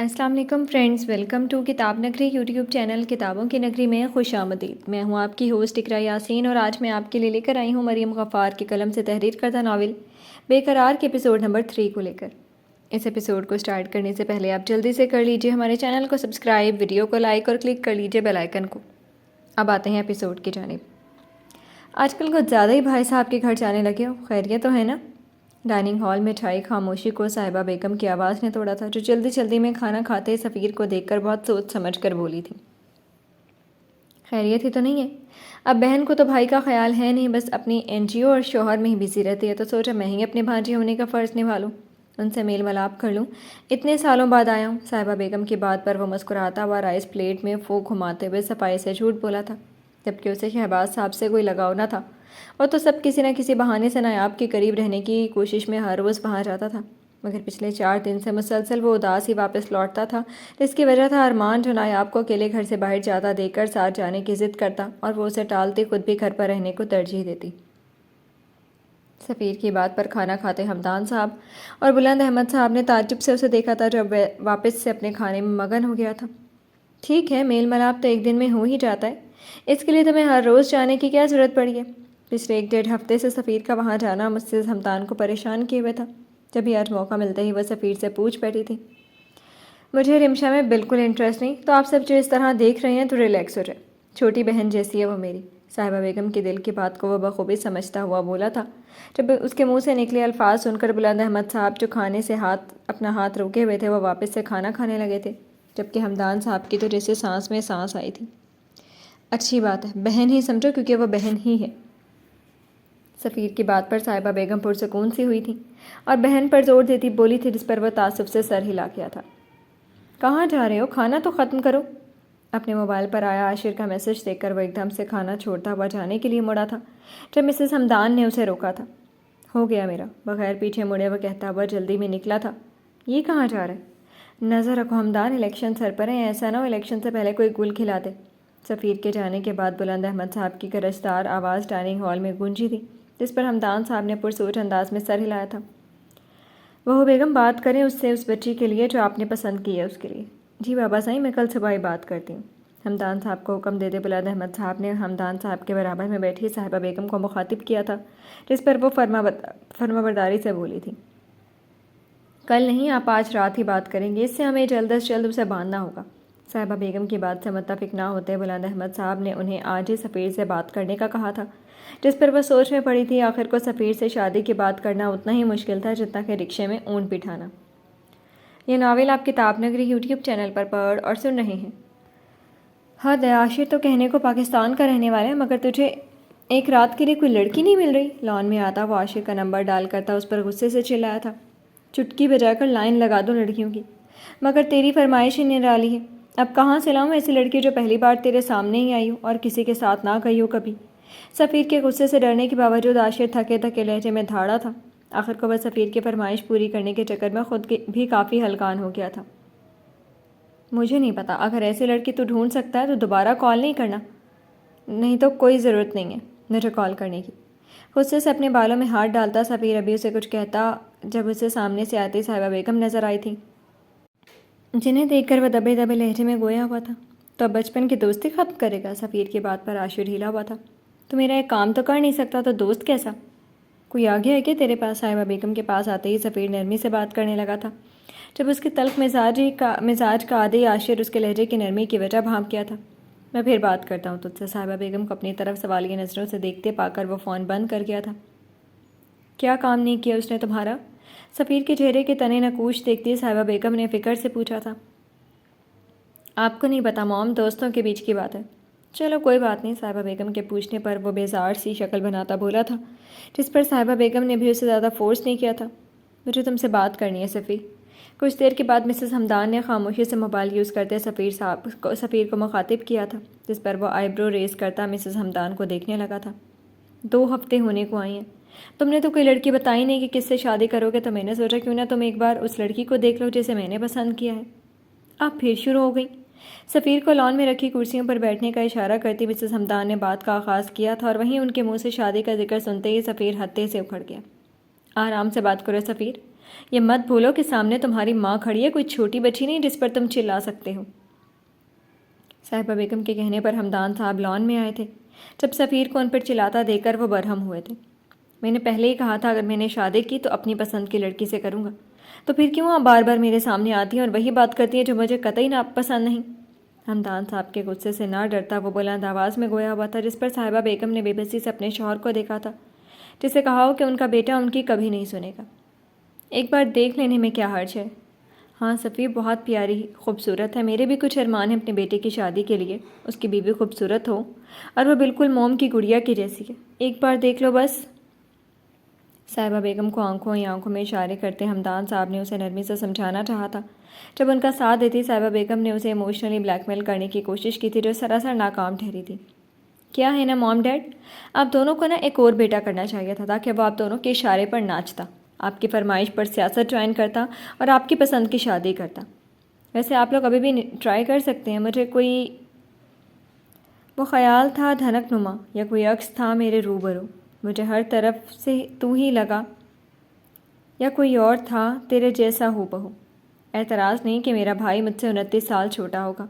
السلام علیکم friends, welcome to کتاب نگری یوٹیوب چینل کتابوں کی نگری میں خوش آمدید۔ میں ہوں آپ کی ہوسٹ اقرا یاسین اور آج میں آپ کے لیے لے کر آئی ہوں مریم غفار کے قلم سے تحریر کردہ ناول بے قرار کے ایپیسوڈ نمبر 3 کو لے کر۔ اس ایپیسوڈ کو سٹارٹ کرنے سے پہلے آپ جلدی سے کر لیجئے ہمارے چینل کو سبسکرائب، ویڈیو کو لائک اور کلک کر لیجئے بیل آئیکن کو۔ اب آتے ہیں ایپیسوڈ کی جانب۔ آج کل کچھ زیادہ ہی بھائی صاحب کے گھر جانے لگے ہو، خیریت تو ہے نا؟ ڈائننگ ہال میں چھائی خاموشی کو صاحبہ بیگم کی آواز نے توڑا تھا، جو جلدی جلدی میں کھانا کھاتے سفیر کو دیکھ کر بہت سوچ سمجھ کر بولی تھی۔ خیریت ہی تو نہیں ہے؟ اب بہن کو تو بھائی کا خیال ہے نہیں، بس اپنی NGO اور شوہر میں ہی بزی رہتی ہے، تو سوچا میں ہی اپنے بھانجے ہونے کا فرض نبھا لوں، ان سے میل ملاپ کر لوں۔ اتنے سالوں بعد آیا ہوں۔ صاحبہ بیگم کی بات پر وہ مسکراتا ہوا رائس پلیٹ میں فوک گھماتے ہوئے صفائی سے جھوٹ بولا تھا، جبکہ اسے شہباز صاحب سے کوئی لگاؤ نہ تھا۔ وہ تو سب کسی نہ کسی بہانے سے نایاب کے قریب رہنے کی کوشش میں ہر روز وہاں جاتا تھا، مگر پچھلے 4 دن سے مسلسل وہ اداس ہی واپس لوٹتا تھا، جس کی وجہ تھا ارمان، جو نایاب کو اکیلے گھر سے باہر جاتا دیکھ کر ساتھ جانے کی ضد کرتا اور وہ اسے ٹالتی، خود بھی گھر پر رہنے کو ترجیح دیتی۔ سفیر کی بات پر کھانا کھاتے حمدان صاحب اور بلند احمد صاحب نے تعجب سے اسے دیکھا تھا، جو واپس سے اپنے کھانے میں مگن ہو گیا تھا۔ ٹھیک ہے، میل ملاپ تو ایک دن میں ہو ہی جاتا ہے، اس کے لیے تمہیں ہر روز جانے کی کیا ضرورت پڑی ہے؟ پچھلے 1 ڈیڑھ ہفتے سے سفیر کا وہاں جانا مسز حمدان کو پریشان کیے ہوئے تھا، جبھی آج موقع ملتے ہی وہ سفیر سے پوچھ بیٹھی تھی۔ مجھے رمشا میں بالکل انٹرسٹ نہیں، تو آپ سب جو اس طرح دیکھ رہے ہیں تو ریلیکس ہو جائے، چھوٹی بہن جیسی ہے وہ میری۔ صاحبہ بیگم کے دل کی بات کو وہ بخوبی سمجھتا ہوا بولا تھا، جب اس کے منہ سے نکلے الفاظ سن کر بلند احمد صاحب، جو کھانے سے اپنا ہاتھ روکے ہوئے تھے، وہ واپس سے کھانا کھانے لگے تھے، جبکہ حمدان صاحب کی تو جیسے سانس میں سانس آئی تھی۔ اچھی بات ہے، بہن ہی سمجھو، کیونکہ وہ بہن ہی ہے۔ سفیر کی بات پر صاحبہ بیگم پرسکون سی ہوئی تھی اور بہن پر زور دیتی بولی تھی، جس پر وہ تعصب سے سر ہلا کیا تھا۔ کہاں جا رہے ہو؟ کھانا تو ختم کرو۔ اپنے موبائل پر آیا عاشر کا میسج دیکھ کر وہ ایک دم سے کھانا چھوڑتا ہوا جانے کے لیے مڑا تھا، جب مسز حمدان نے اسے روکا تھا۔ ہو گیا میرا، بغیر پیچھے مڑے وہ کہتا ہوا جلدی میں نکلا تھا۔ یہ کہاں جا رہا ہے؟ نظر رکھو حمدان، الیکشن سر پر ہیں، ایسا نہ ہو الیکشن سے پہلے کوئی گل کھلا دے۔ سفیر کے جانے کے بعد بلند احمد صاحب کی گرجدار آواز ڈائننگ ہال میں گونجی تھی، جس پر حمدان صاحب نے پرسوچ انداز میں سر ہلایا تھا۔ وہ بیگم بات کریں اس سے، اس بچی کے لیے جو آپ نے پسند کی ہے اس کے لیے۔ جی بابا صاحب، میں کل صبح ہی بات کرتی ہوں۔ حمدان صاحب کو حکم دے دے بلند احمد صاحب نے حمدان صاحب کے برابر میں بیٹھی صاحبہ بیگم کو مخاطب کیا تھا، جس پر وہ فرمانبرداری سے بولی تھی۔ کل نہیں، آپ آج رات ہی بات کریں گے، اس سے ہمیں جلد از جلد اسے باندھنا ہوگا۔ صاحبہ بیگم کی بات سے متفق نہ ہوتے بلند احمد صاحب نے انہیں آج ہی سفیر سے بات کرنے کا کہا تھا، جس پر وہ سوچ میں پڑی تھی۔ آخر کو سفیر سے شادی کی بات کرنا اتنا ہی مشکل تھا جتنا کہ رکشے میں اونٹ بٹھانا۔ یہ ناول آپ کتاب نگری یوٹیوب چینل پر پڑھ اور سن رہے ہیں۔ حد ہے، عاشر تو کہنے کو پاکستان کا رہنے والا ہے، مگر تجھے ایک رات کے لیے کوئی لڑکی نہیں مل رہی؟ لان میں آتا وہ عاشر کا نمبر ڈال کرتا اس پر غصے سے چلایا تھا۔ چٹکی بجا کر لائن لگا دو لڑکیوں کی، مگر تیری فرمائش ہی نرالی ہے۔ اب کہاں سے لاؤں ایسی لڑکی جو پہلی بار تیرے سامنے ہی آئی ہو اور کسی کے ساتھ نہ گئی ہو کبھی؟ سفیر کے غصے سے ڈرنے کے باوجود عاشر تھکے تھکے لہجے میں دھاڑا تھا۔ آخر کو وہ سفیر کی فرمائش پوری کرنے کے چکر میں خود بھی کافی ہلکان ہو گیا تھا۔ مجھے نہیں پتا، اگر ایسی لڑکی تو ڈھونڈ سکتا ہے تو دوبارہ کال نہیں کرنا، نہیں تو کوئی ضرورت نہیں ہے مجھے کال کرنے کی۔ غصے سے اپنے بالوں میں ہاتھ ڈالتا سفیر ابھی اسے کچھ کہتا جب اسے سامنے سے آتی صاحبہ بیگم نظر آئی تھی، جنہیں دیکھ کر وہ دبے دبے لہجے میں گویا ہوا تھا۔ تو اب بچپن کی دوستی ختم کرے گا؟ سفیر کی بات پر عاشر ہلا ہوا تھا۔ تو میرا ایک کام تو کر نہیں سکتا تو دوست کیسا؟ کوئی آگے ہے کہ تیرے پاس؟ صاحبہ بیگم کے پاس آتے ہی سفیر نرمی سے بات کرنے لگا تھا، جب اس کے تلخ مزاج کا عادی عاشر اس کے لہجے کی نرمی کی وجہ بھانپ کیا تھا۔ میں پھر بات کرتا ہوں تجھ سے۔ صاحبہ بیگم کو اپنی طرف سوالیہ نظروں سے دیکھتے پا کر وہ فون بند کر گیا تھا۔ کیا کام نہیں کیا اس نے تمہارا؟ سفیر کے چہرے کے تنے نقوش دیکھتی صاحبہ بیگم نے فکر سے پوچھا تھا۔ آپ کو نہیں پتا موم، دوستوں کے بیچ کی بات ہے۔ چلو کوئی بات نہیں، صاحبہ بیگم کے پوچھنے پر وہ بیزار سی شکل بناتا بولا تھا، جس پر صاحبہ بیگم نے بھی اسے زیادہ فورس نہیں کیا تھا۔ مجھے تم سے بات کرنی ہے سفیر۔ کچھ دیر کے بعد مسز حمدان نے خاموشی سے موبائل یوز کرتے سفیر کو مخاطب کیا تھا، جس پر وہ آئی برو ریز کرتا مسز حمدان کو دیکھنے لگا تھا۔ 2 ہفتے ہونے کو آئی ہیں، تم نے تو کوئی لڑکی بتائی نہیں کہ کس سے شادی کرو گے، تو میں نے سوچا کیوں نہ تم ایک بار اس لڑکی کو دیکھ لو جسے میں نے پسند کیا ہے۔ اب پھر شروع ہو گئی۔ سفیر کو لان میں رکھی کرسیوں پر بیٹھنے کا اشارہ کرتی مسز حمدان نے بات کا آغاز کیا تھا، اور وہیں ان کے منہ سے شادی کا ذکر سنتے ہی سفیر ہتے سے اکھڑ گیا۔ آرام سے بات کرو سفیر، یہ مت بھولو کہ سامنے تمہاری ماں کھڑی ہے، کوئی چھوٹی بچی نہیں جس پر تم چلا سکتے ہو۔ صاحبہ بیگم کے کہنے پر ہمدان صاحب لان میں آئے تھے۔ جب سفیر کو ان پر چلاتا دیکھ کر وہ برہم ہوئے تھے۔ میں نے پہلے ہی کہا تھا اگر میں نے شادی کی تو اپنی پسند کی لڑکی سے کروں گا، تو پھر کیوں آپ بار بار میرے سامنے آتی ہیں اور وہی بات کرتی ہیں جو مجھے قطعی پسند نہیں؟ ہمدان صاحب کے غصے سے نہ ڈرتا وہ بلند آواز میں گویا ہوا تھا، جس پر صاحبہ بیگم نے بے بسی سے اپنے شوہر کو دیکھا تھا، جسے کہا ہو کہ ان کا بیٹا ان کی کبھی نہیں سنے گا۔ ایک بار دیکھ لینے میں کیا حرج ہے؟ ہاں سفیر بہت پیاری خوبصورت ہے، میرے بھی کچھ ارمان ہیں اپنے بیٹے کی شادی کے لیے، اس کی بیوی خوبصورت ہو اور وہ بالکل موم کی گڑیا کی جیسی ہے، ایک بار دیکھ لو بس۔ صاحبہ بیگم کو آنکھوں ہی آنکھوں میں اشارے کرتے ہمدان صاحب نے اسے نرمی سے سمجھانا چاہا تھا۔ جب ان کا ساتھ دیتی صاحبہ بیگم نے اسے ایموشنلی بلیک میل کرنے کی کوشش کی تھی، جو سراسر ناکام ٹھہری تھی۔ کیا ہے نا موم ڈیڈ، آپ دونوں کو نا ایک اور بیٹا کرنا چاہیے تھا تاکہ وہ آپ دونوں کے اشارے پر ناچتا، آپ کی فرمائش پر سیاست جوائن کرتا اور آپ کی پسند کی شادی کرتا۔ ویسے آپ لوگ ابھی بھی ٹرائی کر سکتے ہیں، مجھے کوئی وہ خیال تھا دھنک نما یا کوئی عکس تھا میرے روبرو، مجھے ہر طرف سے تو ہی لگا یا کوئی اور تھا تیرے جیسا ہو بہو۔ اعتراض نہیں کہ میرا بھائی مجھ سے 29 سال چھوٹا ہوگا۔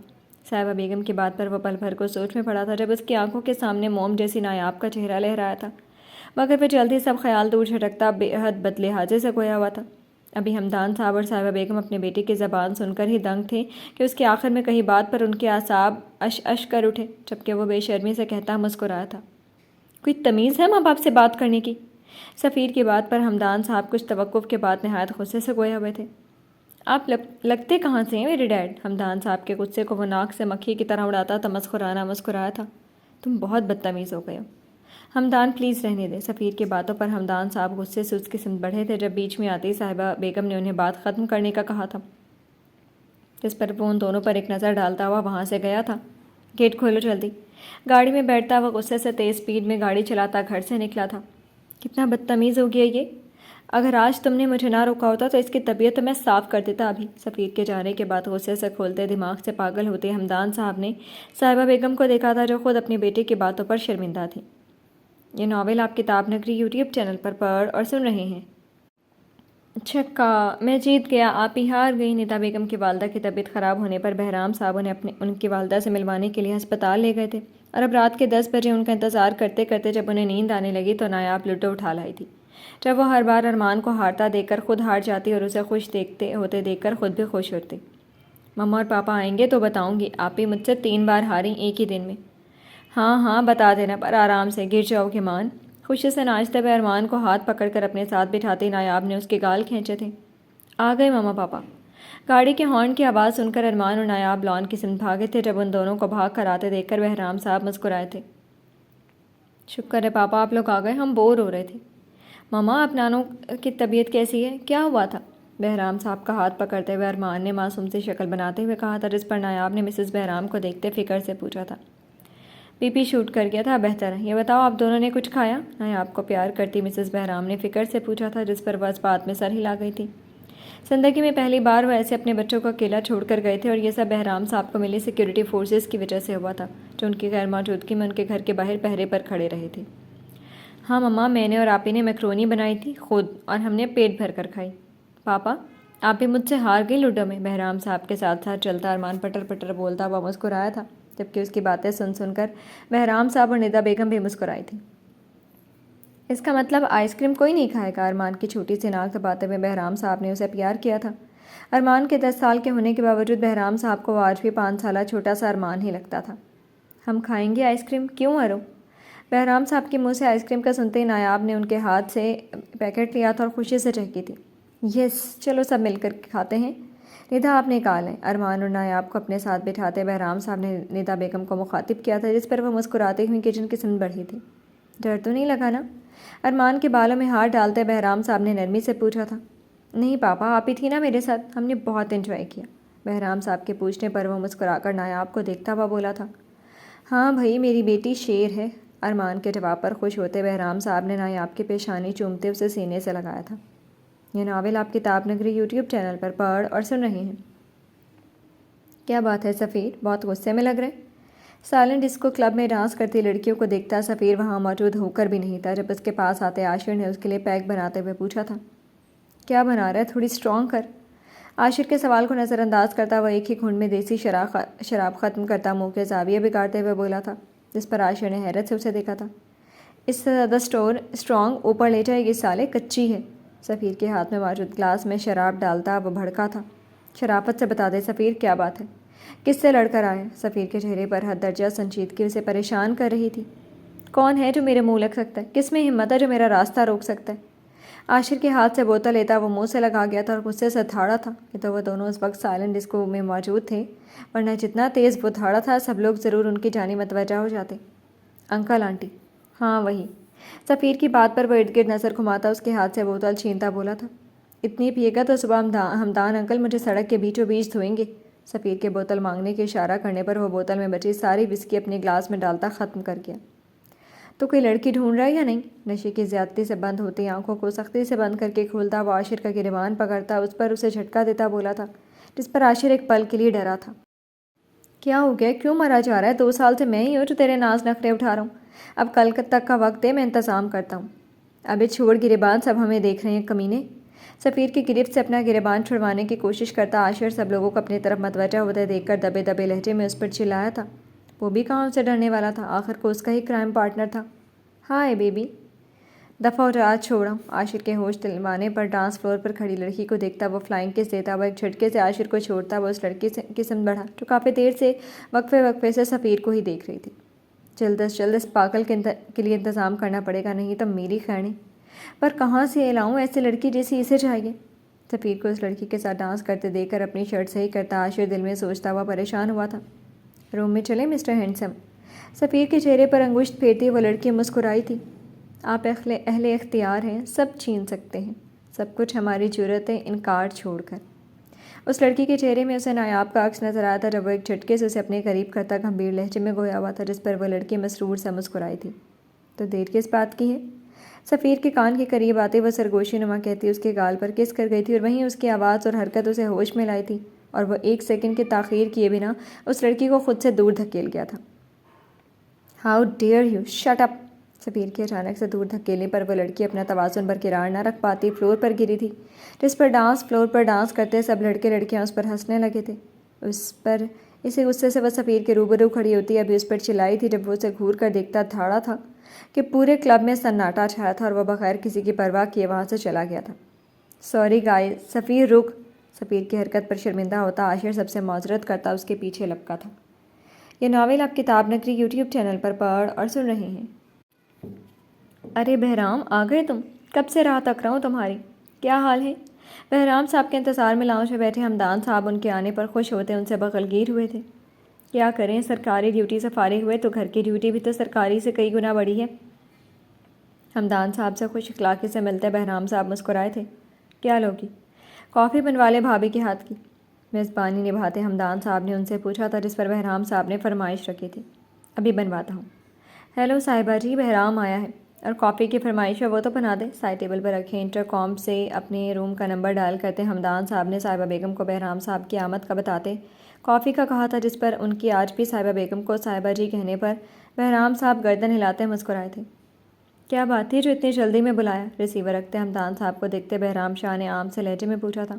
صاحبہ بیگم کی بات پر وہ پل بھر کو سوچ میں پڑا تھا جب اس کی آنکھوں کے سامنے موم جیسی نایاب کا چہرہ لہرایا تھا، مگر وہ جلدی سب خیال دور جھٹکتا بے حد بدلحاظے سے گویا ہوا تھا۔ ابھی ہمدان صاحب اور صاحبہ بیگم اپنے بیٹے کی زبان سن کر ہی دنگ تھے کہ اس کے آخر میں کہیں بات پر ان کے اعصاب اش کر اٹھے، جبکہ وہ بے شرمی سے کہتا مسکرایا تھا، کوئی تمیز ہے ماں باپ سے بات کرنے کی؟ سفیر کی بات پر ہمدان صاحب کچھ توقف کے بعد نہایت غصے سے گویا ہوئے تھے۔ آپ لگتے کہاں سے ہیں میرے ڈیڈ؟ ہمدان صاحب کے غصے کو وہ ناک سے مکھی کی طرح اڑاتا تمسخرانہ مسکرایا تھا۔ تم بہت بدتمیز ہو گئے ہو ہمدان، پلیز رہنے دے۔ سفیر کی باتوں پر ہمدان صاحب غصے سے اس کی سمت بڑھے تھے جب بیچ میں آتی صاحبہ بیگم نے انہیں بات ختم کرنے کا کہا تھا، جس پر وہ ان دونوں پر ایک نظر ڈالتا ہوا وہاں سے گیا تھا۔ گیٹ کھولو جلدی۔ گاڑی میں بیٹھتا ہوا غصے سے تیز سپیڈ میں گاڑی چلاتا گھر سے نکلا تھا۔ کتنا بدتمیز ہو گیا یہ، اگر آج تم نے مجھے نہ روکا ہوتا تو اس کی طبیعت تو میں صاف کر دیتا ابھی۔ سفیر کے جانے کے بعد غصے سے کھولتے دماغ سے پاگل ہوتے ہمدان صاحب نے صاحبہ بیگم کو دیکھا تھا، جو خود اپنے بیٹے کی باتوں پر شرمندہ تھی۔ یہ ناول آپ کتاب نگری یوٹیوب چینل پر پڑھ اور سن رہے ہیں۔ چھکا، میں جیت گیا، آپ ہی ہار گئی۔ ندا بیگم کی والدہ کی طبیعت خراب ہونے پر بہرام صاحب انہیں ان کی والدہ سے ملوانے کے لیے ہسپتال لے گئے تھے، اور اب رات کے 10 بجے ان کا انتظار کرتے کرتے جب انہیں نیند آنے لگی تو نایاب لوڈو اٹھا لائی تھی۔ جب وہ ہر بار ارمان کو ہارتا دیکھ کر خود ہار جاتی اور اسے خوش دیکھتے ہوتے دیکھ کر خود بھی خوش ہوتی۔ مما اور پاپا آئیں گے تو بتاؤں گی، آپ ہی مجھ سے 3 بار ہاری ایک ہی دن میں۔ ہاں ہاں بتا دینا، پر آرام سے، گر جاؤ گے مان۔ خوشی سے ناچتے ہوئے ارمان کو ہاتھ پکڑ کر اپنے ساتھ بٹھاتے نایاب نے اس کے گال کھینچے تھے۔ آ گئے ماما پاپا۔ گاڑی کے ہارن کی آواز سن کر ارمان اور نایاب لان کی سمت بھاگے تھے۔ جب ان دونوں کو بھاگ کر آتے دیکھ کر بہرام صاحب مسکرائے تھے۔ شکر ہے پاپا آپ لوگ آ گئے، ہم بور ہو رہے تھے۔ ماما آپ نانو کی طبیعت کیسی ہے، کیا ہوا تھا؟ بہرام صاحب کا ہاتھ پکڑتے ہوئے ارمان نے معصوم سی شکل بناتے ہوئے کہا تھا، جس پر نایاب نے مسز بہرام کو دیکھتے فکر سے پوچھا تھا۔ بی پی شوٹ کر گیا تھا، بہتر ہے۔ یہ بتاؤ آپ دونوں نے کچھ کھایا؟ نایاب کو پیار کرتی مسز بہرام نے فکر سے پوچھا تھا، جس پر وہ اس بات میں سر ہلا گئی تھی۔ زندگی میں پہلی بار وہ ایسے اپنے بچوں کو اکیلا چھوڑ کر گئے تھے، اور یہ سب بہرام صاحب کو ملی سیکیورٹی فورسز کی وجہ سے ہوا تھا، جو ان کی غیر موجودگی میں ان کے گھر کے باہر پہرے پر کھڑے رہے تھے۔ ہاں مما، میں نے اور آپی نے میکرونی بنائی تھی خود، اور ہم نے پیٹ بھر کر کھائی۔ پاپا آپ بھی مجھ سے ہار گئی لوڈو میں؟ بہرام صاحب کے ساتھ ساتھ چلتا ارمان پٹر پٹر بولتا ہوا مسکرایا تھا، جبکہ اس کی باتیں سن کر بہرام صاحب اور ندا بیگم بھی مسکرائی تھی۔ اس کا مطلب آئس کریم کوئی نہیں کھائے گا؟ ارمان کی چھوٹی سی ناک دباتے ہوئے بہرام صاحب نے اسے پیار کیا تھا۔ ارمان کے 10 سال کے ہونے کے باوجود بہرام صاحب کو آج بھی 5 سالہ چھوٹا سا ارمان ہی لگتا تھا۔ ہم کھائیں گے آئس کریم، کیوں ارو؟ بہرام صاحب کے منہ سے آئس کریم کا سنتے ہی نایاب نے ان کے ہاتھ سے پیکٹ لیا تھا اور خوشی سے چہکی تھی۔ یس، چلو سب مل کر کھاتے ہیں۔ ندا آپ نکال لیں۔ ارمان اور نایاب کو اپنے ساتھ بٹھاتے بہرام صاحب نے ندا بیگم کو مخاطب کیا تھا، جس پر وہ مسکراتی ہوئی کچن کی سمت بڑھی تھی۔ ڈر تو نہیں لگا نا؟ ارمان کے بالوں میں ہاتھ ڈالتے بہرام صاحب نے نرمی سے پوچھا تھا۔ نہیں پاپا، آپ ہی تھی نا میرے ساتھ، ہم نے بہت انجوائے کیا۔ بہرام صاحب کے پوچھنے پر وہ مسکرا کر نایاب کو دیکھتا ہوا بولا تھا۔ ہاں بھائی، میری بیٹی شیر ہے۔ ارمان کے جواب پر خوش ہوتے بہرام صاحب نے نایاب کی پیشانی چومتے اسے سینے سے لگایا تھا۔ یہ ناول آپ کتاب نگری یوٹیوب چینل پر پڑھ اور سن رہے ہیں۔ کیا بات ہے سفیر، بہت غصے میں لگ رہے؟ سائلنٹ ڈسکو کلب میں ڈانس کرتی لڑکیوں کو دیکھتا سفیر وہاں موجود ہو کر بھی نہیں تھا، جب اس کے پاس آتے عاشر نے اس کے لیے پیک بناتے ہوئے پوچھا تھا۔ کیا بنا رہا ہے؟ تھوڑی اسٹرانگ کر۔ عاشر کے سوال کو نظر انداز کرتا ہوا ایک ہی گھونٹ میں دیسی شراب ختم کرتا منہ کے زاویے بگاڑتے ہوئے بولا تھا، جس پر عاشر نے حیرت سے اسے دیکھا تھا۔ اس سے زیادہ اسٹرانگ اوپر لے جائے گی سالے، کچی ہے۔ سفیر کے ہاتھ میں موجود گلاس میں شراب ڈالتا وہ بھڑکا تھا۔ شرافت سے بتا دے سفیر، کیا بات ہے؟ کس سے لڑ کر آئے؟ سفیر کے چہرے پر حد درجہ سنجیدگی اسے پریشان کر رہی تھی۔ کون ہے جو میرے منہ لگ سکتا ہے؟ کس میں ہمت ہے جو میرا راستہ روک سکتا ہے؟ عاشر کے ہاتھ سے بوتل لیتا وہ منہ سے لگا گیا تھا اور غصے سے دھاڑا تھا کہ تو وہ دونوں اس وقت سائلنٹ ڈسکو میں موجود تھے، ورنہ جتنا تیز وہ دھاڑا تھا سب لوگ ضرور ان کی جانب متوجہ ہو جاتے۔ Uncle aunty? ہاں وہی۔ سفیر کی بات پر وہ ارد گرد نظر گھماتا اس کے ہاتھ سے بوتل چھینتا بولا تھا، اتنی پیے گا تو صبح ہمدان انکل مجھے سڑک کے بیچوں بیچ دھوئیں گے۔ سفیر کے بوتل مانگنے کے اشارہ کرنے پر وہ بوتل میں بچی ساری وسکی اپنے گلاس میں ڈالتا ختم کر گیا۔ تو کوئی لڑکی ڈھونڈ رہا ہے یا نہیں؟ نشے کی زیادتی سے بند ہوتی آنکھوں کو سختی سے بند کر کے کھولتا وہ عاشر کا گریبان پکڑتا اس پر اسے جھٹکا دیتا بولا تھا، جس پر عاشر ایک پل کے لیے ڈرا تھا۔ کیا ہو گیا؟ کیوں مرا جا رہا ہے؟ 2 سال سے میں ہی ہوں جو تیرے ناز نخرے اٹھا رہا ہوں۔ اب کل تک کا وقت دے، میں انتظام کرتا ہوں۔ ابے چھوڑ گریبان، سب ہمیں دیکھ رہے ہیں کمینے۔ سفیر کی گرفت سے اپنا گریبان چھڑوانے کی کوشش کرتا عاشر سب لوگوں کو اپنی طرف متوجہ ہوتے دیکھ کر دبے دبے لہجے میں اس پر چلایا تھا۔ وہ بھی کہاں اسے ڈرنے والا تھا، آخر کو اس کا ہی کرائم پارٹنر تھا۔ ہائے بیبی، دفعہ ہو جا، چھوڑا۔ عاشر کے ہوش دلوانے پر ڈانس فلور پر کھڑی لڑکی کو دیکھتا وہ فلائنگ کس دیتا وہ ایک جھٹکے سے عاشر کو چھوڑتا وہ اس لڑکی کی سمت بڑھا جو کافی دیر سے وقفے سے سفیر کو ہی دیکھ رہی تھی۔ جلد از جلد اس پاگل کے لیے انتظام کرنا پڑے گا، نہیں تو میری خیر نہیں۔ پر کہاں سے لاؤں ایسی لڑکی جیسی اسے چاہیے؟ سفیر کو اس لڑکی کے ساتھ ڈانس کرتے دیکھ کر اپنی شرٹ صحیح کرتا عاشر دل میں سوچتا ہوا پریشان ہوا تھا۔ روم میں چلے مسٹر ہینڈسم؟ سفیر کے چہرے پر انگشت پھیرتی وہ لڑکی مسکرائی تھی۔ آپ اہل اختیار ہیں، سب چھین سکتے ہیں، سب کچھ ہماری جرأت ہے، انکار چھوڑ کر۔ اس لڑکی کے چہرے میں اسے نایاب کا عکس نظر آیا تھا جب وہ ایک جھٹکے سے اسے اپنے قریب کرتا گمبھیر لہجے میں گویا ہوا تھا، جس پر وہ لڑکی مسرور سے مسکرائی تھی۔ تو دیر کس بات کی ہے؟ سفیر کے کان کے قریب آتے وہ سرگوشی نما کہتی اس کے گال پر کس کر گئی تھی اور وہیں اس کی آواز اور حرکت اسے ہوش میں لائی تھی اور وہ 1 سیکنڈ کی تاخیر کیے بنا اس لڑکی کو خود سے دور دھکیل گیا تھا۔ How dare you, shut up! سفیر کے اچانک سے دور دھکیلنے پر وہ لڑکی اپنا توازن برقرار نہ رکھ پاتی فلور پر گری تھی، جس پر فلور پر ڈانس کرتے سب لڑکے لڑکیاں اس پر ہنسنے لگے تھے۔ اسی غصے سے وہ سفیر کے روبرو کھڑی ہوتی ابھی اس پر چلائی تھی جب وہ اسے گھور کر دیکھتا دھاڑا تھا کہ پورے کلب میں سناٹا چھایا تھا اور وہ بغیر کسی کی پرواہ کیے وہاں سے چلا گیا تھا۔ سوری گائز، سفیر رک! سفیر کی حرکت پر شرمندہ ہوتا عاشر سب سے معذرت کرتا اس کے پیچھے لپکا تھا۔ یہ ناول آپ کتاب نگری یوٹیوب چینل پر پڑھ اور سن رہے ہیں۔ ارے بہرام، آ گئے تم؟ کب سے راہ تک رہا ہوں تمہاری۔ کیا حال ہے؟ بہرام صاحب کے انتظار میں لاؤنج میں بیٹھے ہمدان صاحب ان کے آنے پر خوش ہوتے ان سے بغلگیر ہوئے تھے۔ کیا کریں، سرکاری ڈیوٹی سے فارغ ہوئے تو گھر کی ڈیوٹی بھی تو سرکاری سے کئی گنا بڑی ہے۔ ہمدان صاحب سے خوش اخلاقی سے ملتے بہرام صاحب مسکرائے تھے۔ کیا لوگی؟ کافی بنوا لے بھابھی کے ہاتھ کی، میزبانی نبھاتے ہمدان صاحب نے ان سے پوچھا تھا، جس پر بہرام صاحب نے فرمائش رکھی تھی۔ ابھی بنواتا ہوں۔ ہیلو صاحبہ جی، بہرام آیا ہے اور کافی کی فرمائش ہے وہ تو بنا دے۔ سائڈ ٹیبل پر رکھے انٹر کام سے اپنے روم کا نمبر ڈائل کرتے ہمدان صاحب نے صاحبہ بیگم کو بہرام صاحب کی آمد کا بتاتے کافی کا کہا تھا، جس پر ان کی آج بھی صاحبہ بیگم کو صاحبہ جی کہنے پر بہرام صاحب گردن ہلاتے مسکرائے تھے۔ کیا بات تھی جو اتنی جلدی میں بلایا؟ ریسیور رکھتے ہمدان صاحب کو دیکھتے بہرام شاہ نے عام سے لہجے میں پوچھا تھا۔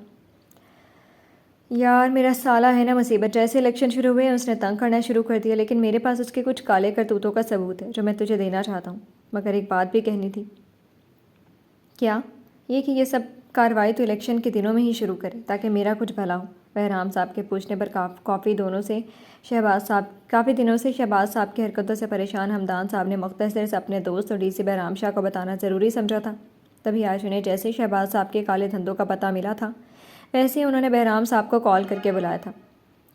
یار میرا سالہ ہے نا مصیبت، جیسے الیکشن شروع ہوئے اس نے تنگ کرنا شروع کر دیا، لیکن میرے پاس اس کے کچھ کالے کرتوتوں کا ثبوت ہے جو میں تجھے دینا چاہتا ہوں، مگر ایک بات بھی کہنی تھی۔ کیا؟ یہ کہ یہ سب کارروائی تو الیکشن کے دنوں میں ہی شروع کرے تاکہ میرا کچھ بھلا ہو۔ بہرام صاحب کے پوچھنے پر کافی دنوں سے شہباز صاحب کی حرکتوں سے پریشان ہمدان صاحب نے مختصر سے اپنے دوست اور ڈی سی بہرام شاہ کو بتانا ضروری سمجھا تھا۔ تبھی آج انہیں جیسے شہباز صاحب کے کالے دھندوں کا پتہ ملا تھا ویسے ہی انہوں نے بہرام صاحب کو کال کر کے بلایا تھا۔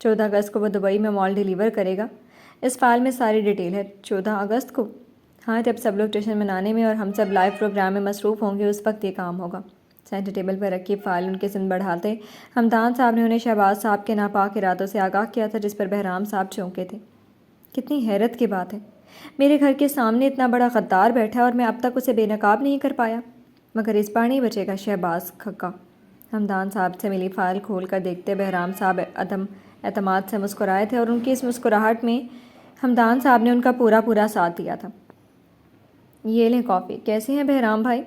14 اگست کو وہ دبئی میں مال ڈیلیور کرے گا۔ اس فائل میں ساری ڈیٹیل ہے۔ 14 اگست کو؟ ہاں، جب سب لوگ جشن منانے میں اور ہم سب لائیو پروگرام میں مصروف ہوں گے اس وقت یہ کام ہوگا۔ سینٹر ٹیبل پر رکھی فائل ان کے سن بڑھاتے ہمدان صاحب نے انہیں شہباز صاحب کے ناپاک ارادوں سے آگاہ کیا تھا، جس پر بہرام صاحب چونکے تھے۔ کتنی حیرت کی بات ہے، میرے گھر کے سامنے اتنا بڑا غدار بیٹھا اور میں اب تک اسے بے نقاب نہیں کر پایا، مگر اس بار نہیں بچے گا شہباز کھکا۔ ہمدان صاحب سے ملی فائل کھول کر دیکھتے بہرام صاحب عدم اعتماد سے مسکرائے تھے اور ان کی اس مسکراہٹ میں ہمدان صاحب نے ان کا پورا ساتھ دیا تھا۔ یہ لیں کافی۔ کیسے ہیں بہرام بھائی؟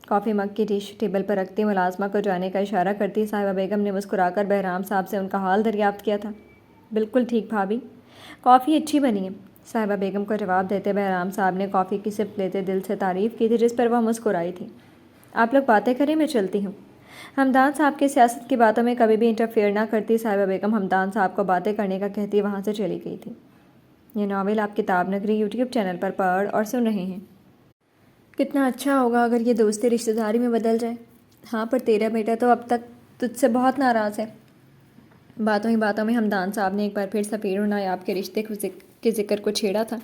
کافی مگ کی ڈش ٹیبل پر رکھتی ملازمہ کو جانے کا اشارہ کرتی صاحبہ بیگم نے مسکرا کر بہرام صاحب سے ان کا حال دریافت کیا تھا۔ بالکل ٹھیک بھابھی، کافی اچھی بنی ہے، صاحبہ بیگم کو جواب دیتے بہرام صاحب نے کافی کی سپ لیتے دل سے تعریف کی تھی جس پر وہ مسکرائی تھی۔ آپ لوگ باتیں کریں، میں چلتی ہوں۔ ہمدان صاحب کی سیاست کی باتوں میں کبھی بھی انٹرفیئر نہ کرتی صاحبہ بیگم ہمدان صاحب کو باتیں کرنے کا کہتی وہاں سے چلی گئی تھی۔ یہ ناول آپ کتاب نگری یوٹیوب چینل پر پڑھ اور سن رہے ہیں۔ کتنا اچھا ہوگا اگر یہ دوستی رشتہ داری میں بدل جائے۔ ہاں، پر تیرا بیٹا تو اب تک تجھ سے بہت ناراض ہے۔ باتوں ہی باتوں میں ہمدان صاحب نے ایک بار پھر سفیر اور نایاب کے رشتے کے ذکر کو چھیڑا تھا۔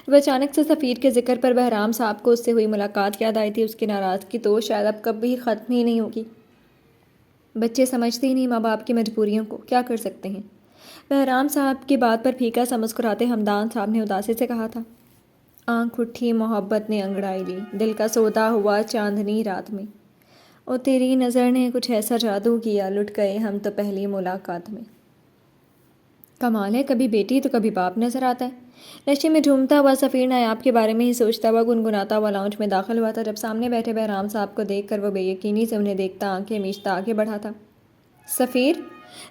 وہ اچانک سے سفیر کے ذکر پر بہرام صاحب کو اس سے ہوئی ملاقات یاد آئی تھی۔ اس کی ناراضگی تو شاید اب کبھی ختم ہی نہیں ہوگی۔ بچے سمجھتے ہی نہیں ماں باپ کی مجبوریوں کو، کیا کر سکتے ہیں؟ بہرام صاحب کی بات پر پھیکا سا مسکراتے ہمدان صاحب نے اداسی سے کہا تھا۔ آنکھ اٹھی محبت نے انگڑائی لی، دل کا سودا ہوا چاندنی رات میں، اور تیری نظر نے کچھ ایسا جادو کیا، لٹ گئے ہم تو پہلی ملاقات میں۔ کمال ہے، کبھی بیٹی تو کبھی باپ نظر آتا ہے۔ نشے میں جھومتا ہوا سفیر نایاب کے بارے میں ہی سوچتا ہوا گنگناتا ہوا لاؤنج میں داخل ہوا تھا جب سامنے بیٹھے بہرام صاحب کو دیکھ کر وہ بے یقینی سے انہیں دیکھتا آنکھیں میچتا آگے بڑھا تھا۔ سفیر،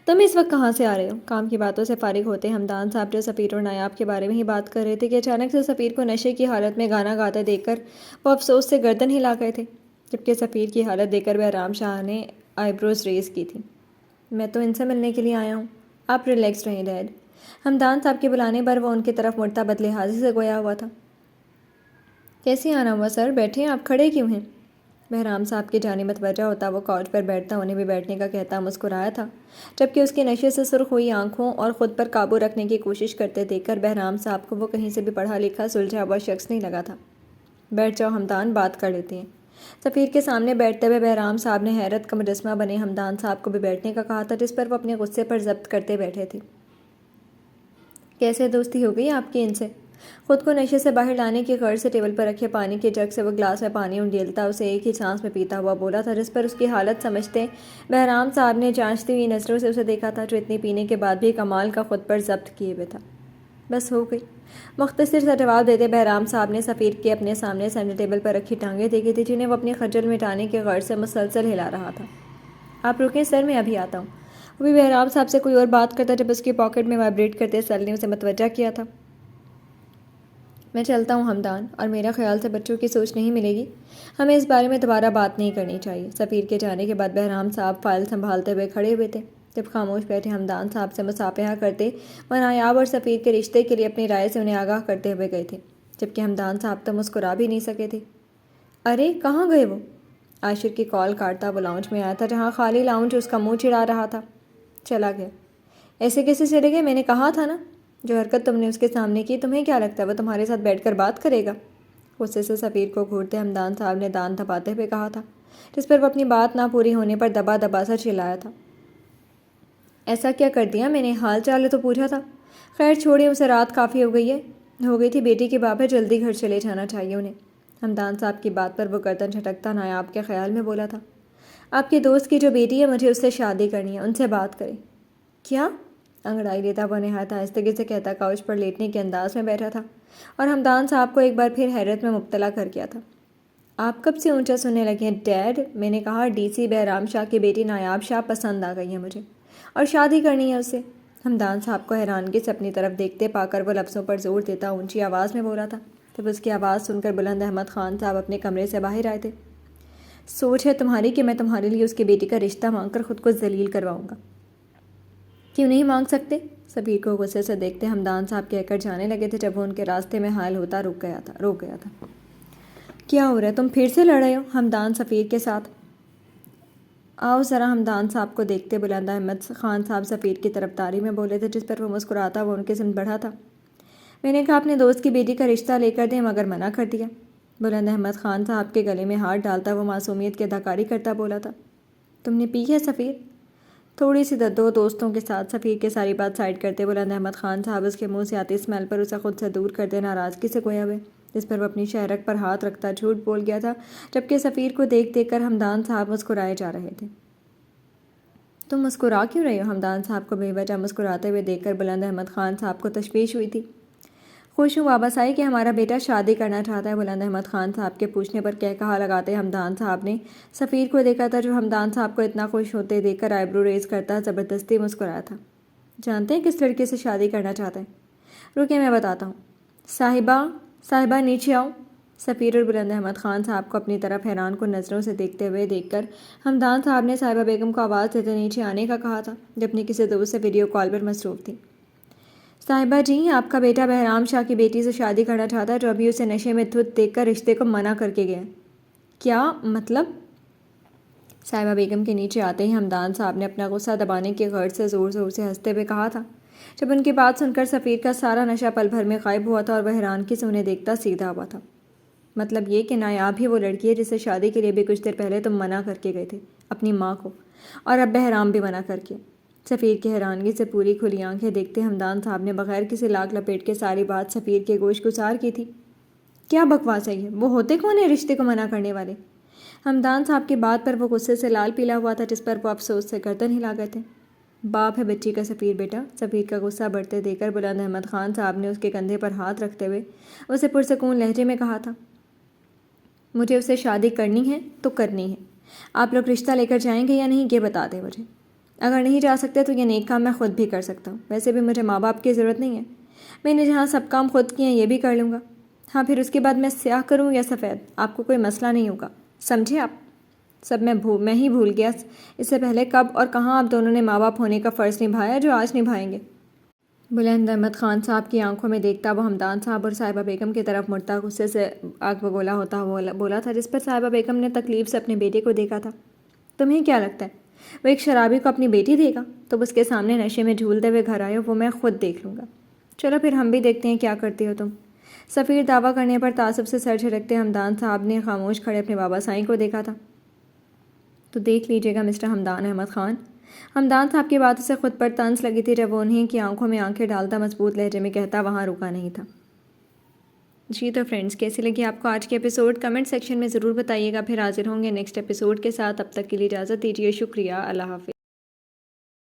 تم اس وقت کہاں سے آ رہے ہو؟ کام کی باتوں سے فارغ ہوتے ہمدان صاحب جو سفیر اور نایاب کے بارے میں ہی بات کر رہے تھے کہ اچانک سے سفیر کو نشے کی حالت میں گانا گاتے دیکھ کر وہ افسوس سے گردن ہلا گئے تھے، جبکہ سفیر کی حالت دیکھ کر بہرام شاہ نے آئی بروز ریز کی تھی۔ میں تو ان سے ملنے کے لیے آیا ہوں، آپ ریلیکس رہیں ڈیڈ۔ ہمدان صاحب کے بلانے پر وہ ان کی طرف مڑتا بدلحاظی سے گویا ہوا تھا۔ کیسے آنا ہوا سر، بیٹھیں، آپ کھڑے کیوں ہیں؟ بہرام صاحب کی جانب متوجہ ہوتا وہ کاؤچ پر بیٹھتا انہیں بھی بیٹھنے کا کہتا مسکرایا تھا، جبکہ اس کی نشے سے سرخ ہوئی آنکھوں اور خود پر قابو رکھنے کی کوشش کرتے دیکھ کر بہرام صاحب کو وہ کہیں سے بھی پڑھا لکھا سلجھا ہوا شخص نہیں لگا تھا۔ بیٹھ جاؤ ہمدان، بات کر لیتے ہیں۔ سفیر کے سامنے بیٹھتے ہوئے بہرام صاحب نے حیرت کا مجسمہ بنے ہمدان صاحب کو بھی بیٹھنے کا کہا تھا جس پر وہ اپنے غصے پر ضبط کرتے بیٹھے تھے۔ کیسے دوستی ہو گئی آپ کی ان سے؟ خود کو نشے سے باہر لانے کی غرض سے ٹیبل پر رکھے پانی کے جگ سے وہ گلاس میں پانی انڈیلتا اسے ایک ہی سانس میں پیتا ہوا بولا تھا جس پر اس کی حالت سمجھتے بہرام صاحب نے جانچتی ہوئی نظروں سے اسے دیکھا تھا جو اتنی پینے کے بعد بھی کمال کا خود پر ضبط کیے ہوئے تھا۔ بس ہو گئی، مختصر سا جواب دیتے بہرام صاحب نے سفیر کے اپنے سامنے سینٹر ٹیبل پر رکھی ٹانگیں دیکھی تھی جنہیں وہ اپنی خجل مٹانے کے غرض سے مسلسل ہلا رہا تھا۔ آپ رکیں سر، میں ابھی آتا ہوں۔ وہ بھی بہرام صاحب سے کوئی اور بات کرتا جب اس کی پاکٹ میں وائبریٹ کرتے سیل نے اسے متوجہ کیا تھا۔ میں چلتا ہوں ہمدان، اور میرا خیال سے بچوں کی سوچ نہیں ملے گی، ہمیں اس بارے میں دوبارہ بات نہیں کرنی چاہیے۔ سفیر کے جانے کے بعد بہرام صاحب فائل سنبھالتے ہوئے کھڑے ہوئے تھے جب خاموش بیٹھے ہمدان صاحب سے مصافحہ کرتے وہ نایاب اور سفیر کے رشتے کے لیے اپنی رائے سے انہیں آگاہ کرتے ہوئے گئے تھے، جبکہ ہمدان صاحب تو مسکرا بھی نہیں سکے تھے۔ ارے کہاں گئے وہ؟ عاشر کی کال کاٹتا وہ لاؤنج میں آیا تھا جہاں خالی لاؤنج اس کا منہ چڑھا رہا تھا۔ چلا گیا؟ ایسے کیسے چلے گئے؟ میں نے کہا تھا نا، جو حرکت تم نے اس کے سامنے کی تمہیں کیا لگتا ہے وہ تمہارے ساتھ بیٹھ کر بات کرے گا؟ غصے سے سفیر کو گھورتے ہمدان صاحب نے دان دباتے ہوئے کہا تھا، جس پر وہ اپنی بات نہ پوری ہونے پر دبا دبا سا چلایا تھا۔ ایسا کیا کر دیا میں نے؟ حال چال تو پوچھا تھا۔ خیر چھوڑے اسے، رات کافی ہو گئی تھی، بیٹی کے باپ ہے، جلدی گھر چلے جانا چاہیے انہیں۔ ہمدان صاحب کی بات پر وہ گردن جھٹکتا نایاب کے خیال میں بولا تھا، آپ کے دوست کی جو بیٹی ہے مجھے اس سے شادی کرنی ہے، ان سے بات کریں۔ کیا؟ انگڑائی لیتا وہ نہایت آہستگی سے کہتا کاؤچ پر لیٹنے کے انداز میں بیٹھا تھا اور ہمدان صاحب کو ایک بار پھر حیرت میں مبتلا کر گیا تھا۔ آپ کب سے اونچا سننے لگے ہیں ڈیڈ؟ میں نے کہا ڈی سی بہرام شاہ کی بیٹی نایاب شاہ پسند آ گئی ہے مجھے، اور شادی کرنی ہے اس سے۔ ہمدان صاحب کو حیرانگی سے اپنی طرف دیکھتے پا کر وہ لفظوں پر زور دیتا اونچی آواز میں بولا تھا جب اس کی آواز سن کر بلند احمد خان صاحب اپنے کمرے سے باہر آئے تھے۔ سوچ ہے تمہاری کہ میں تمہارے لیے اس کی بیٹی کا رشتہ مانگ کر خود کو ذلیل کرواؤں گا؟ کیوں نہیں مانگ سکتے؟ سفیر کو غصے سے دیکھتے ہمدان صاحب کہہ کر جانے لگے تھے جب وہ ان کے راستے میں حائل ہوتا روک گیا تھا۔ کیا ہو رہا ہے؟ تم پھر سے لڑ رہے ہو ہمدان سفیر کے ساتھ؟ آؤ ذرا، ہمدان صاحب کو دیکھتے بلند احمد خان صاحب سفیر کی طرفداری میں بولے تھے جس پر وہ مسکراتا وہ ان کے سمت بڑھا تھا۔ میں نے کہا اپنے دوست کی بیٹی کا رشتہ لے کر دیں مگر منع کر دیا۔ بلند احمد خان صاحب کے گلے میں ہاتھ ڈالتا وہ معصومیت کی اداکاری کرتا بولا تھا، تم نے پی ہے سفیر؟ تھوڑی سی دو دوستوں کے ساتھ۔ سفیر کے ساری بات سائڈ کرتے بلند احمد خان صاحب اس کے منہ سے آتی اسمیل پر اسے خود سے دور کرتے ناراضگی سے گویا ہوئے، جس پر وہ اپنی شہرک پر ہاتھ رکھتا جھوٹ بول گیا تھا، جبکہ سفیر کو دیکھ کر ہمدان صاحب مسکرائے جا رہے تھے۔ تم مسکرا کیوں رہے ہو؟ ہمدان صاحب کو بے وجہ مسکراتے ہوئے دیکھ کر بلند احمد خان صاحب کو تشویش ہوئی تھی۔ خوش ہوں واپس آئی کہ ہمارا بیٹا شادی کرنا چاہتا ہے، بلند احمد خان صاحب کے پوچھنے پر کہا لگاتے ہمدان صاحب نے سفیر کو دیکھا تھا، جو ہمدان صاحب کو اتنا خوش ہوتے دیکھ کر آئی برو ریز کرتا زبردستی مسکرایا تھا۔ جانتے ہیں کس لڑکے سے شادی کرنا چاہتے ہیں؟ رکے میں بتاتا ہوں۔ صاحبہ نیچے آؤ۔ سفیر اور بلند احمد خان صاحب کو اپنی طرف حیران کن نظروں سے دیکھتے ہوئے دیکھ کر ہمدان صاحب نے صاحبہ بیگم کو آواز دیتے نیچے آنے کا کہا تھا، جو اپنی کسی دوست سے ویڈیو کال پر مصروف تھی۔ صاحبہ جی، آپ کا بیٹا بہرام شاہ کی بیٹی سے شادی کرنا چاہتا ہے، جو ابھی اسے نشے میں دھت دیکھ کر رشتے کو منع کر کے گیا۔ کیا مطلب؟ صاحبہ بیگم کے نیچے آتے ہی ہمدان صاحب نے اپنا غصہ دبانے کی غرض سے زور زور سے ہنستے ہوئے کہا تھا، جب ان کی بات سن کر سفیر کا سارا نشہ پل بھر میں غائب ہوا تھا اور وہ حیرانگی سے انہیں دیکھتا سیدھا ہوا تھا۔ مطلب یہ کہ نایاب ہی وہ لڑکی ہے جسے شادی کے لیے بھی کچھ دیر پہلے تم منع کر کے گئے تھے اپنی ماں کو، اور اب بہرام بھی منع کر کے۔ سفیر کی حیرانگی سے پوری کھلی آنکھیں دیکھتے ہمدان صاحب نے بغیر کسی لاگ لپیٹ کے ساری بات سفیر کے گوش گزار کی تھی۔ کیا بکواس ہے یہ؟ وہ ہوتے کون ہیں رشتے کو منع کرنے والے؟ ہمدان صاحب کی بات پر وہ غصے سے لال پیلا ہوا تھا، جس پر وہ افسوس سے گردن ہلا گئے تھے۔ باپ ہے بچی کا سفیر بیٹا۔ سفیر کا غصہ بڑھتے دیکھ کر بلند احمد خان صاحب نے اس کے کندھے پر ہاتھ رکھتے ہوئے اسے پرسکون لہجے میں کہا تھا، مجھے اسے شادی کرنی ہے تو کرنی ہے۔ آپ لوگ رشتہ لے کر جائیں گے یا نہیں یہ بتا دیں مجھے۔ اگر نہیں جا سکتے تو یہ نیک کام میں خود بھی کر سکتا ہوں، ویسے بھی مجھے ماں باپ کی ضرورت نہیں ہے، میں نے جہاں سب کام خود کیے ہیں یہ بھی کر لوں گا۔ ہاں، پھر اس کے بعد میں سیاہ کروں یا سفید، آپ کو کوئی مسئلہ نہیں ہوگا، سمجھے آپ؟ سب میں ہی بھول گیا اس سے پہلے کب اور کہاں آپ دونوں نے ماں باپ ہونے کا فرض نبھایا جو آج نبھائیں گے۔ بلند احمد خان صاحب کی آنکھوں میں دیکھتا وہ ہمدان صاحب اور صاحبہ بیگم کی طرف مڑتا غصے سے آگ بگولا ہوتا بولا تھا، جس پر صاحبہ بیگم نے تکلیف سے اپنے بیٹے کو دیکھا تھا۔ تمہیں کیا لگتا ہے وہ ایک شرابی کو اپنی بیٹی دے گا؟ تم اس کے سامنے نشے میں جھولتے ہوئے گھر آئے ہو، وہ میں خود دیکھ لوں گا۔ چلو پھر ہم بھی دیکھتے ہیں کیا کرتی ہو تم۔ سفیر دعویٰ کرنے پر تعصب سے سر جھٹکتے ہمدان صاحب نے خاموش کھڑے اپنے بابا سائیں کو دیکھا تھا۔ تو دیکھ لیجیے گا مسٹر ہمدان احمد خان۔ ہمدان صاحب کی باتوں سے خود پر طنز لگی تھی، جب وہ انہیں کی آنکھوں میں آنکھیں ڈالتا مضبوط لہجے میں کہتا وہاں رکا نہیں تھا۔ جی تو فرینڈز، کیسی لگی آپ کو آج کے ایپیسوڈ؟ کمنٹ سیکشن میں ضرور بتائیے گا۔ پھر حاضر ہوں گے نیکسٹ ایپیسوڈ کے ساتھ، اب تک کے لیے اجازت دیجیے، شکریہ، اللہ حافظ۔